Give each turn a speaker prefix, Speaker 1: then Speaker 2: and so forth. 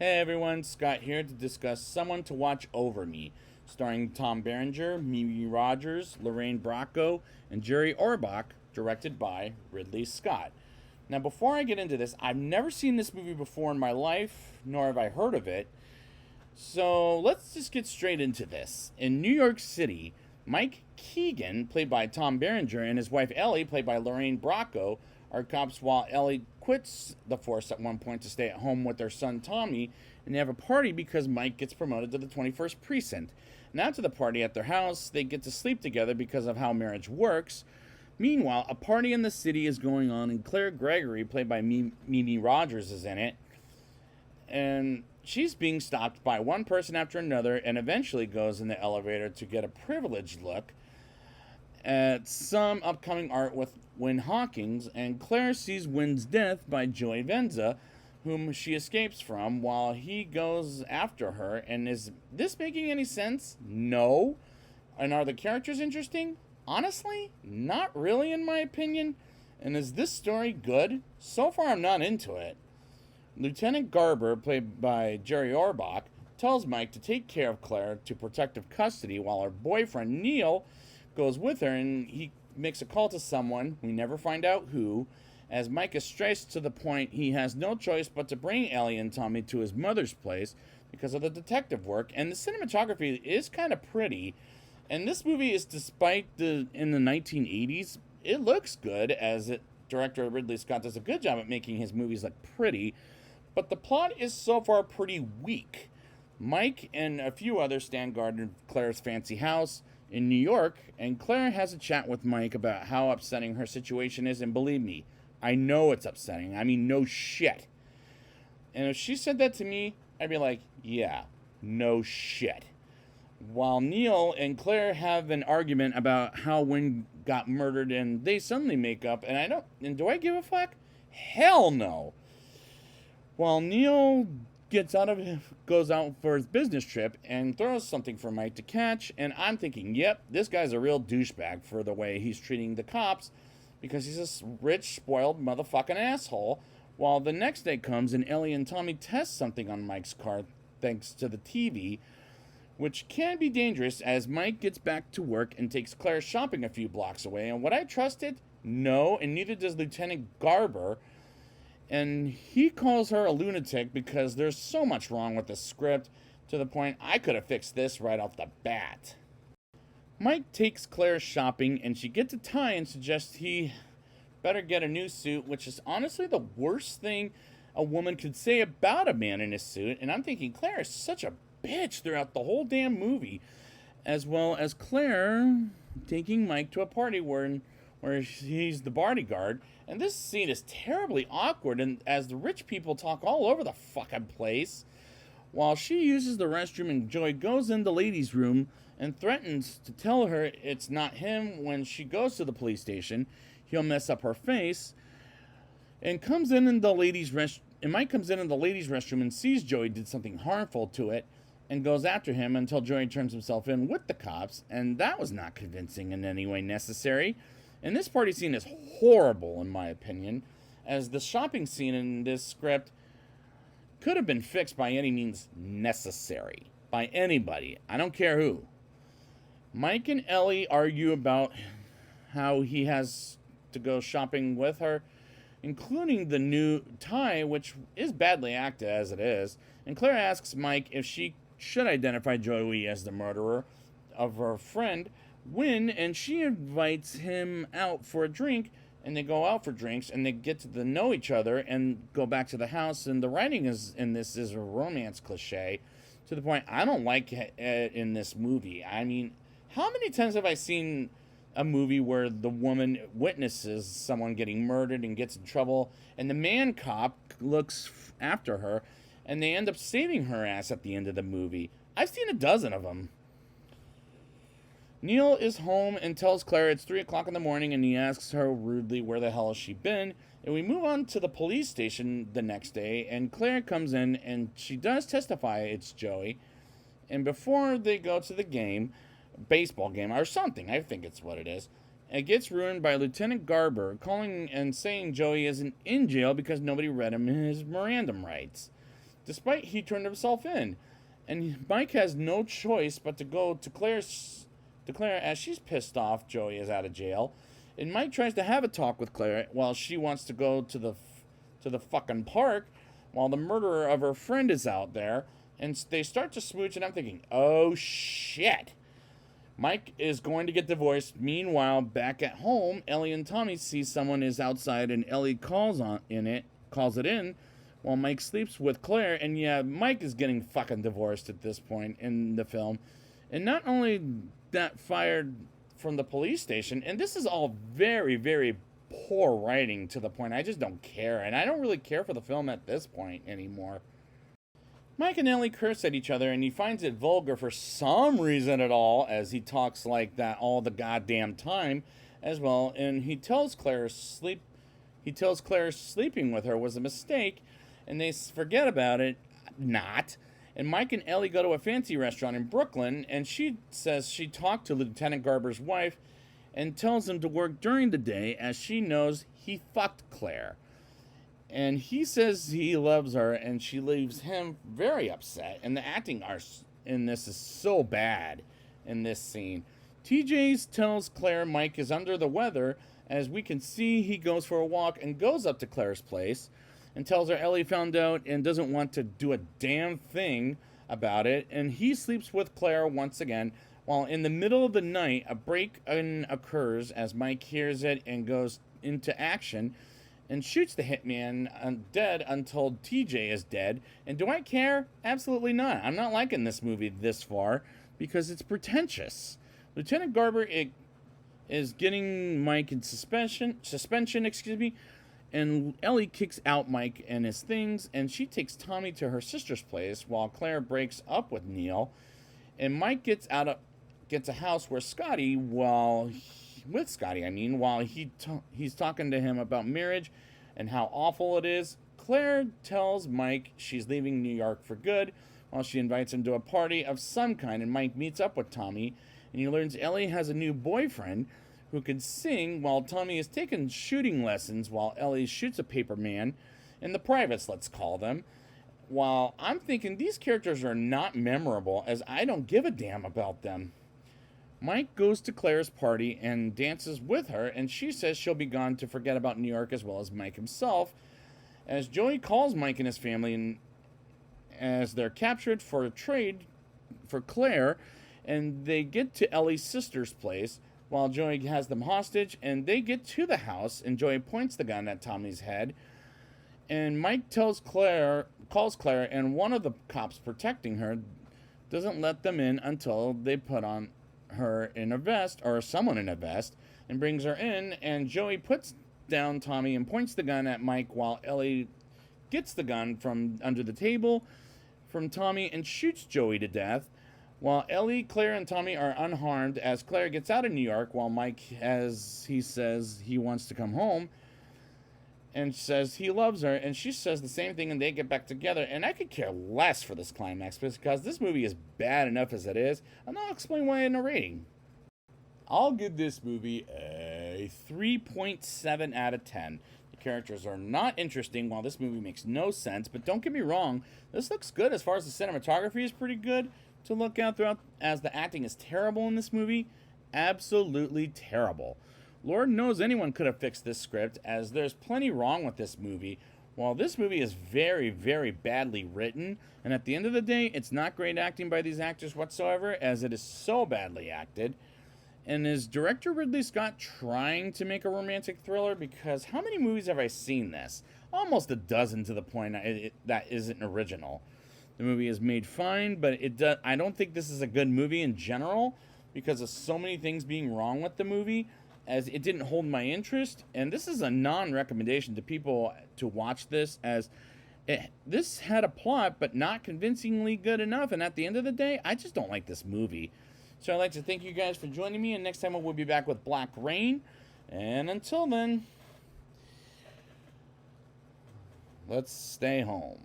Speaker 1: Hey everyone, Scott here to discuss Someone to Watch Over Me, starring Tom Berenger, Mimi Rogers, Lorraine Bracco, and Jerry Orbach, directed by Ridley Scott. Now, before I get into this, I've never seen this movie before in my life, nor have I heard of it. So let's just get straight into this. In New York City, Mike Keegan, played by Tom Berenger, and his wife Ellie, played by Lorraine Bracco, are cops while Ellie quits the force at one point to stay at home with their son Tommy, and they have a party because Mike gets promoted to the 21st precinct. And after the party at their house, they get to sleep together because of how marriage works. Meanwhile, a party in the city is going on, and Claire Gregory, played by Mimi Rogers, is in it. And she's being stopped by one person after another and eventually goes in the elevator to get a privileged look at some upcoming art with Win Hawkins, and Claire sees Win's death by Joey Venza, whom she escapes from, while he goes after her. And is this making any sense? No. And are the characters interesting? Honestly, not really, in my opinion. And is this story good? So far, I'm not into it. Lieutenant Garber, played by Jerry Orbach, tells Mike to take care of Claire to protective custody while her boyfriend Neil goes with her, and he makes a call to someone, we never find out who, as Mike is stressed to the point he has no choice but to bring Ellie and Tommy to his mother's place because of the detective work. And the cinematography is kind of pretty, and this movie is, despite in the 1980s, it looks good, as director Ridley Scott does a good job at making his movies look pretty, but the plot is so far pretty weak. Mike and a few others stand guard in Claire's fancy house in New York, and Claire has a chat with Mike about how upsetting her situation is, and believe me, I know it's upsetting. I mean, no shit. And if she said that to me, I'd be like, yeah, no shit. While Neil and Claire have an argument about how Wynn got murdered, and they suddenly make up, and do I give a fuck? Hell no. While Neil goes out for his business trip and throws something for Mike to catch, and I'm thinking, yep, this guy's a real douchebag for the way he's treating the cops, because he's a rich, spoiled motherfucking asshole. While the next day comes and Ellie and Tommy test something on Mike's car thanks to the TV, which can be dangerous as Mike gets back to work and takes Claire shopping a few blocks away. And would I trust it? No, and neither does Lieutenant Garber. And he calls her a lunatic because there's so much wrong with the script, to the point I could have fixed this right off the bat. Mike takes Claire shopping, and she gets a tie and suggests he better get a new suit, which is honestly the worst thing a woman could say about a man in a suit. And I'm thinking, Claire is such a bitch throughout the whole damn movie, as well as Claire taking Mike to a party where he's the bodyguard. And this scene is terribly awkward, and as the rich people talk all over the fucking place, while she uses the restroom, and Joey goes in the ladies' room and threatens to tell her it's not him when she goes to the police station. He'll mess up her face, and Mike comes in the ladies' restroom and sees Joey did something harmful to it, and goes after him until Joey turns himself in with the cops, and that was not convincing in any way necessary. And this party scene is horrible, in my opinion, as the shopping scene in this script could have been fixed by any means necessary. By anybody. I don't care who. Mike and Ellie argue about how he has to go shopping with her, including the new tie, which is badly acted as it is. And Claire asks Mike if she should identify Joey as the murderer of her friend Win, and she invites him out for a drink, and they go out for drinks, and they get to know each other and go back to the house. And the writing in this is a romance cliche, to the point I don't like it in this movie. I mean, how many times have I seen a movie where the woman witnesses someone getting murdered and gets in trouble, and the man cop looks after her, and they end up saving her ass at the end of the movie? I've seen a dozen of them. Neil is home and tells Claire it's 3 o'clock in the morning, and he asks her rudely where the hell has she been. And we move on to the police station the next day, and Claire comes in, and she does testify it's Joey. And before they go to the game, baseball game or something, I think it's what it is, it gets ruined by Lieutenant Garber calling and saying Joey isn't in jail because nobody read him his Miranda rights. despite he turned himself in. And Mike has no choice but to go to Claire as she's pissed off Joey is out of jail. And Mike tries to have a talk with Claire while she wants to go to the fucking park while the murderer of her friend is out there. And they start to smooch, and I'm thinking, oh shit. Mike is going to get divorced. Meanwhile, back at home, Ellie and Tommy see someone is outside, and Ellie calls it in, while Mike sleeps with Claire. And yeah, Mike is getting fucking divorced at this point in the film. And not only that, fired from the police station, and this is all very, very poor writing to the point I just don't care, and I don't really care for the film at this point anymore. Mike and Ellie curse at each other, and he finds it vulgar for some reason at all, as he talks like that all the goddamn time as well. And he tells Claire sleeping with her was a mistake, and they forget about it. Not. And Mike and Ellie go to a fancy restaurant in Brooklyn, and she says she talked to Lieutenant Garber's wife and tells him to work during the day, as she knows he fucked Claire. And he says he loves her, and she leaves him very upset. And the acting in this is so bad in this scene. TJ tells Claire Mike is under the weather. As we can see, he goes for a walk and goes up to Claire's place and tells her Ellie found out and doesn't want to do a damn thing about it. And he sleeps with Claire once again. While in the middle of the night, a break-in occurs as Mike hears it and goes into action and shoots the hitman dead until TJ is dead. And do I care? Absolutely not. I'm not liking this movie this far because it's pretentious. Lieutenant Garber is getting Mike in suspension, and Ellie kicks out Mike and his things, and she takes Tommy to her sister's place while Claire breaks up with Neil. And Mike gets a house where while he's talking to him about marriage and how awful it is. Claire tells Mike she's leaving New York for good while she invites him to a party of some kind, and Mike meets up with Tommy, and he learns Ellie has a new boyfriend who can sing while Tommy is taking shooting lessons while Ellie shoots a paper man in the privates, let's call them. While I'm thinking these characters are not memorable, as I don't give a damn about them. Mike goes to Claire's party and dances with her, and she says she'll be gone to forget about New York as well as Mike himself, as Joey calls Mike and his family, and as they're captured for a trade for Claire, and they get to Ellie's sister's place while Joey has them hostage, and they get to the house, and Joey points the gun at Tommy's head, and Mike calls Claire, and one of the cops protecting her doesn't let them in until they put on her in a vest, or someone in a vest, and brings her in, and Joey puts down Tommy and points the gun at Mike while Ellie gets the gun from under the table from Tommy and shoots Joey to death, while Ellie, Claire, and Tommy are unharmed as Claire gets out of New York while Mike, as he says he wants to come home and says he loves her, and she says the same thing, and they get back together. And I could care less for this climax because this movie is bad enough as it is, and I'll explain why in a rating. I'll give this movie a 3.7 out of 10. The characters are not interesting while this movie makes no sense, but don't get me wrong, this looks good as far as the cinematography is pretty good to look at throughout, as the acting is terrible in this movie. Absolutely terrible. Lord knows anyone could have fixed this script, as there's plenty wrong with this movie. While this movie is very, very badly written, and at the end of the day, it's not great acting by these actors whatsoever, as it is so badly acted. And is director Ridley Scott trying to make a romantic thriller? Because how many movies have I seen this? Almost a dozen, to the point that isn't original. The movie is made fine, but I don't think this is a good movie in general, because of so many things being wrong with the movie, as it didn't hold my interest. And this is a non-recommendation to people to watch this, as this had a plot but not convincingly good enough, and at the end of the day, I just don't like this movie. So I'd like to thank you guys for joining me, and next time we'll be back with Black Rain, and until then, let's stay home.